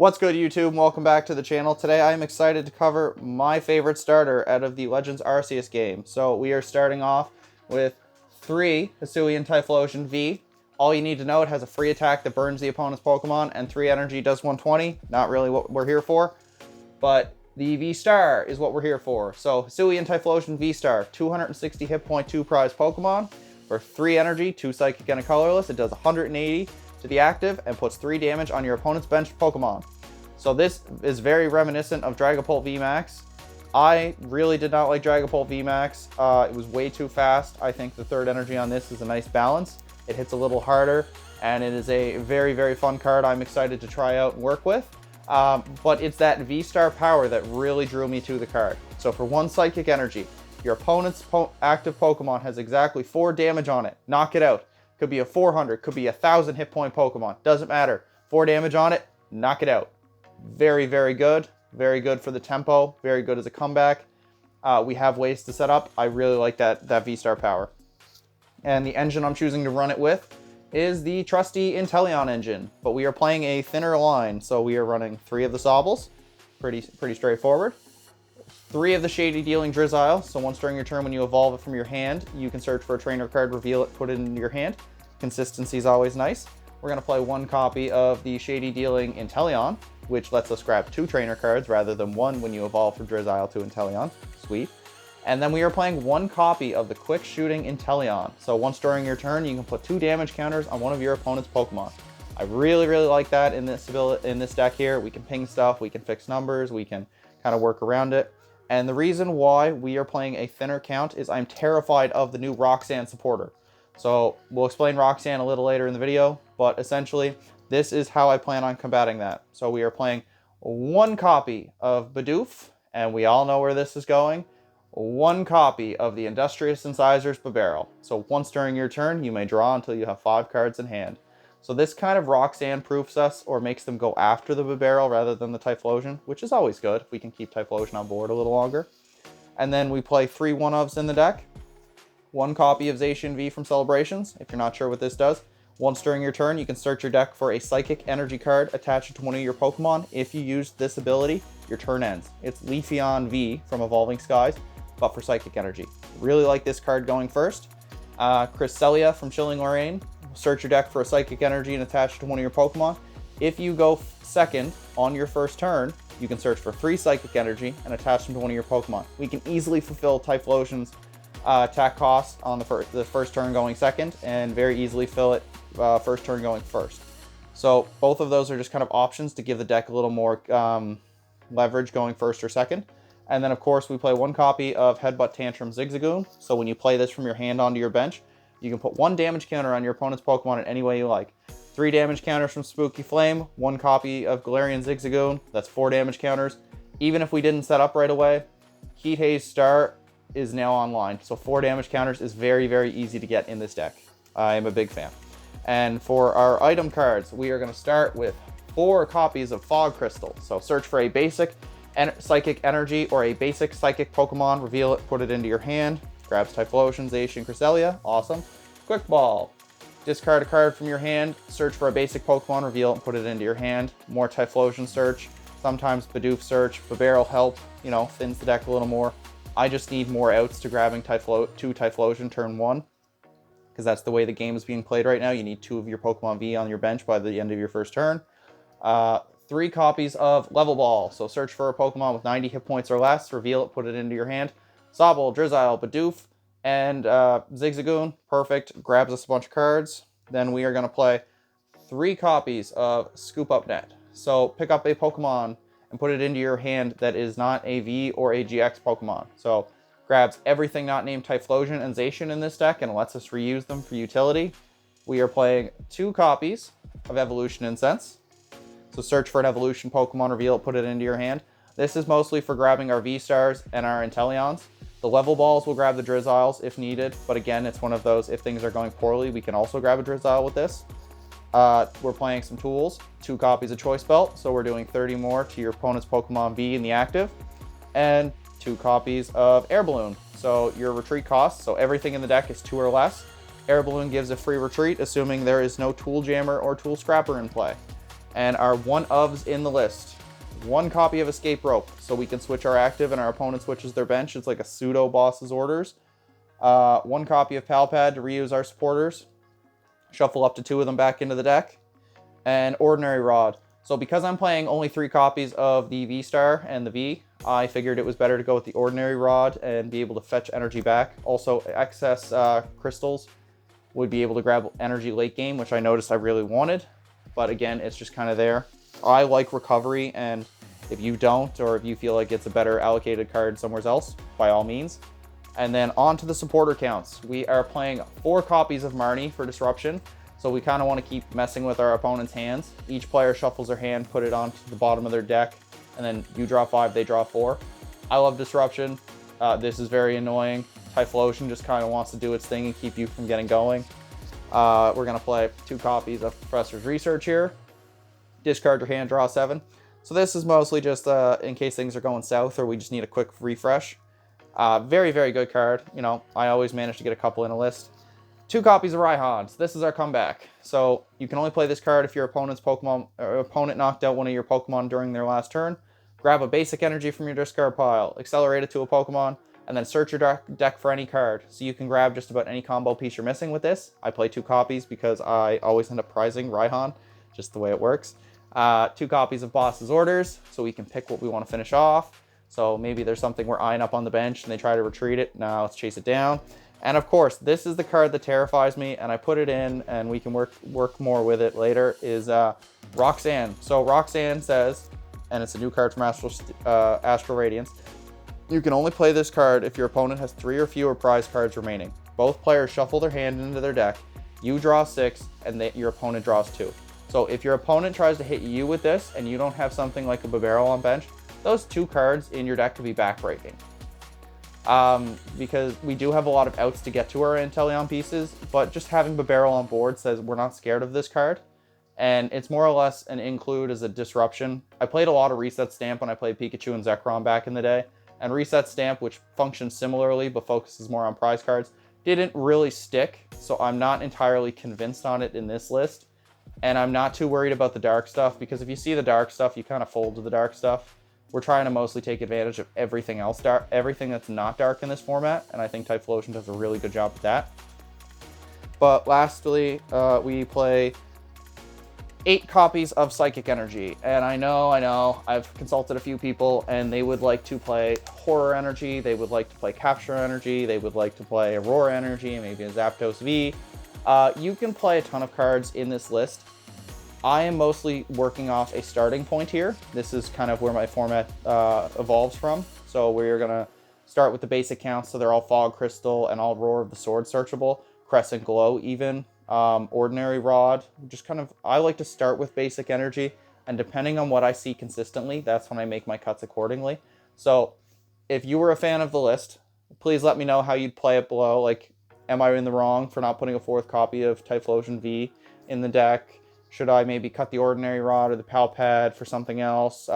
What's good, YouTube? Welcome back to the channel. Today I am excited to cover my favorite starter out of the Legends Arceus game. So we are starting off with 3 Hisuian Typhlosion V. All you need to know, it has a free attack that burns the opponent's Pokemon, and 3 energy does 120. Not really what we're here for, but the V-Star is what we're here for. So Hisuian Typhlosion V-Star, 260 hit point, 2 prize Pokemon. For 3 energy, 2 psychic and a colorless, it does 180 to the active and puts 3 damage on your opponent's benched Pokemon. So this is very reminiscent of Dragapult VMAX. I really did not like Dragapult VMAX. It was way too fast. I think the 3rd energy on this is a nice balance. It hits a little harder, and it is a very, very fun card I'm excited to try out and work with. But it's that V-Star power that really drew me to the card. So for 1 psychic energy, your opponent's active Pokemon has exactly 4 damage on it. Knock it out. Could be a 400, could be a 1,000 hit point Pokemon. Doesn't matter. 4 damage on it, knock it out. Very, very good. Very good for the tempo. Very good as a comeback. We have ways to set up. I really like that V-Star power. And the engine I'm choosing to run it with is the trusty Inteleon Engine. But we are playing a thinner line, so we are running 3 of the Sobbles. Pretty straightforward. 3 of the Shady Dealing Drizzile. So once during your turn when you evolve it from your hand, you can search for a trainer card, reveal it, put it into your hand. Consistency is always nice. We're going to play 1 copy of the Shady Dealing Inteleon, which lets us grab 2 trainer cards rather than 1 when you evolve from Drizzile to Inteleon. Sweet. And then we are playing 1 copy of the Quick Shooting Inteleon. So once during your turn, you can put 2 damage counters on one of your opponent's Pokemon. I really, really like that in this deck here. We can ping stuff, we can fix numbers, we can kind of work around it. And the reason why we are playing a thinner count is I'm terrified of the new Roxanne supporter. So we'll explain Roxanne a little later in the video, but essentially this is how I plan on combating that. So we are playing 1 copy of Bidoof, and we all know where this is going. 1 copy of the Industrious Incisors Bibarel. So once during your turn, you may draw until you have 5 cards in hand. So this kind of Roxanne proofs us or makes them go after the Bibarel rather than the Typhlosion, which is always good if we can keep Typhlosion on board a little longer. And then we play 3 1-ofs in the deck. 1 copy of Zacian V from Celebrations, if you're not sure what this does. Once during your turn, you can search your deck for a Psychic Energy card attached to one of your Pokemon. If you use this ability, your turn ends. It's Leafeon V from Evolving Skies, but for Psychic Energy. Really like this card going first. Cresselia from Chilling Lorraine. Search your deck for a Psychic Energy and attach it to one of your Pokemon. If you go second on your first turn, you can search for 3 Psychic Energy and attach them to one of your Pokemon. We can easily fulfill Typhlosion's attack cost on the first turn going second, and very easily fill it first turn going first. So both of those are just kind of options to give the deck a little more leverage going first or second. And then of course we play 1 copy of Headbutt Tantrum Zigzagoon. So when you play this from your hand onto your bench, you can put 1 damage counter on your opponent's Pokemon in any way you like. 3 damage counters from Spooky Flame, 1 copy of Galarian Zigzagoon, that's 4 damage counters. Even if we didn't set up right away, Heat Haze Star is now online. So 4 damage counters is very, very easy to get in this deck. I am a big fan. And for our item cards, we are going to start with 4 copies of Fog Crystal. So search for a basic Psychic Energy or a basic Psychic Pokemon, reveal it, put it into your hand. Grabs Typhlosion, Zacian, Cresselia. Awesome. Quick Ball. Discard a card from your hand, search for a basic Pokemon, reveal it, and put it into your hand. More Typhlosion search. Sometimes Bidoof search. Bibarel help, thins the deck a little more. I just need more outs to grabbing 2 Typhlosion turn 1. Because that's the way the game is being played right now. You need 2 of your Pokemon V on your bench by the end of your first turn. 3 copies of Level Ball. So search for a Pokemon with 90 hit points or less, reveal it, put it into your hand. Sobble, Drizzile, Bidoof, and Zigzagoon. Perfect. Grabs us a bunch of cards. Then we are going to play 3 copies of Scoop Up Net. So pick up a Pokemon and put it into your hand that is not a V or a GX Pokemon. So grabs everything not named Typhlosion and Zacian in this deck and lets us reuse them for utility. We are playing 2 copies of Evolution Incense. So search for an Evolution Pokemon, reveal it, put it into your hand. This is mostly for grabbing our V-Stars and our Inteleons. The Level Balls will grab the Drizziles if needed, but again, it's one of those, if things are going poorly, we can also grab a Drizzile with this. We're playing some tools, 2 copies of Choice Belt, so we're doing 30 more to your opponent's Pokemon V in the active, and 2 copies of Air Balloon. So your retreat costs, so everything in the deck is 2 or less. Air Balloon gives a free retreat, assuming there is no Tool Jammer or Tool Scrapper in play. And our one-ofs in the list. 1 copy of Escape Rope, so we can switch our active and our opponent switches their bench. It's like a pseudo boss's orders. 1 copy of Pal Pad to reuse our supporters. Shuffle up to 2 of them back into the deck. And Ordinary Rod. So because I'm playing only 3 copies of the V-Star and the V, I figured it was better to go with the Ordinary Rod and be able to fetch energy back. Also, excess crystals would be able to grab energy late game, which I noticed I really wanted. But again, it's just kind of there. I like recovery, and if you don't, or if you feel like it's a better allocated card somewhere else, by all means. And then on to the supporter counts. We are playing 4 copies of Marnie for disruption, so we kind of want to keep messing with our opponent's hands. Each player shuffles their hand, put it onto the bottom of their deck, and then you draw 5, they draw 4. I love disruption. This is very annoying. Typhlosion just kind of wants to do its thing and keep you from getting going. We're going to play 2 copies of Professor's Research here. Discard your hand, draw 7. So this is mostly just in case things are going south or we just need a quick refresh. Very, very good card. You know, I always manage to get a couple in a list. 2 copies of Raihan. So this is our comeback. So you can only play this card if your opponent's Pokemon or opponent knocked out one of your Pokemon during their last turn. Grab a basic energy from your discard pile, accelerate it to a Pokemon, and then search your deck for any card. So you can grab just about any combo piece you're missing with this. I play 2 copies because I always end up prizing Raihan, just the way it works. 2 copies of Boss's Orders, so we can pick what we want to finish off. So maybe there's something we're eyeing up on the bench and they try to retreat it. Now let's chase it down. And of course, this is the card that terrifies me, and I put it in and we can work more with it later, is Roxanne. So Roxanne says, and it's a new card from Astral Radiance, you can only play this card if your opponent has 3 or fewer prize cards remaining. Both players shuffle their hand into their deck, you draw 6, and your opponent draws 2. So if your opponent tries to hit you with this and you don't have something like a Bibarel on bench, those 2 cards in your deck could be backbreaking. Because we do have a lot of outs to get to our Inteleon pieces, but just having Bibarel on board says we're not scared of this card. And it's more or less an include as a disruption. I played a lot of Reset Stamp when I played Pikachu and Zekrom back in the day. And Reset Stamp, which functions similarly but focuses more on prize cards, didn't really stick. So I'm not entirely convinced on it in this list. And I'm not too worried about the dark stuff, because if you see the dark stuff, you kind of fold to the dark stuff. We're trying to mostly take advantage of everything else dark, everything that's not dark in this format, and I think Typhlosion does a really good job with that. But lastly, we play 8 copies of Psychic Energy, and I know, I've consulted a few people, and they would like to play Horror Energy, they would like to play Capture Energy, they would like to play Aurora Energy, maybe a Zapdos V. You can play a ton of cards in this list. I am mostly working off a starting point here. This is kind of where my format evolves from. So we're going to start with the basic counts, so they're all Fog Crystal and all Roar of the Sword searchable, Crescent Glow even, Ordinary Rod. Just kind of, I like to start with basic energy, and depending on what I see consistently, that's when I make my cuts accordingly. So if you were a fan of the list, please let me know how you'd play it below. Like, am I in the wrong for not putting a 4th copy of Typhlosion V in the deck? Should I maybe cut the Ordinary Rod or the Pal Pad for something else?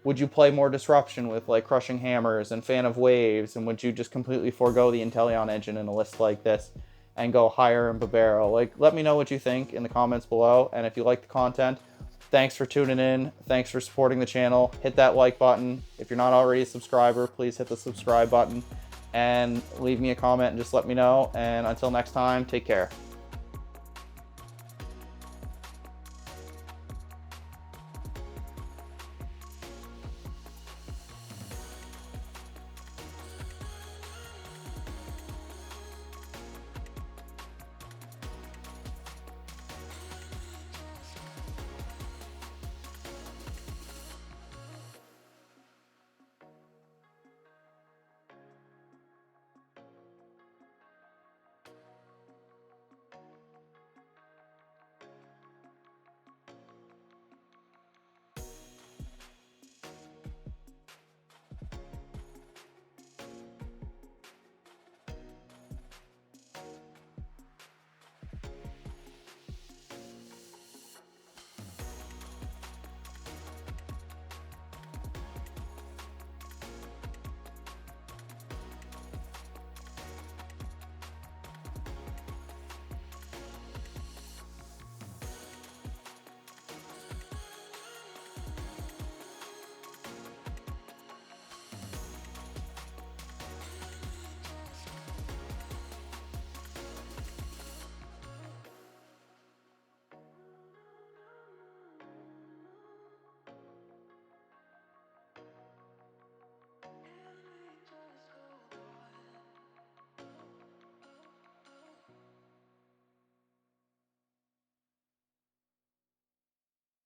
Would you play more Disruption with like Crushing Hammers and Fan of Waves? And would you just completely forego the Inteleon Engine in a list like this and go higher in Bibarel? Like, let me know what you think in the comments below. And if you like the content, thanks for tuning in. Thanks for supporting the channel. Hit that like button. If you're not already a subscriber, please hit the subscribe button and leave me a comment and just let me know. And until next time, take care.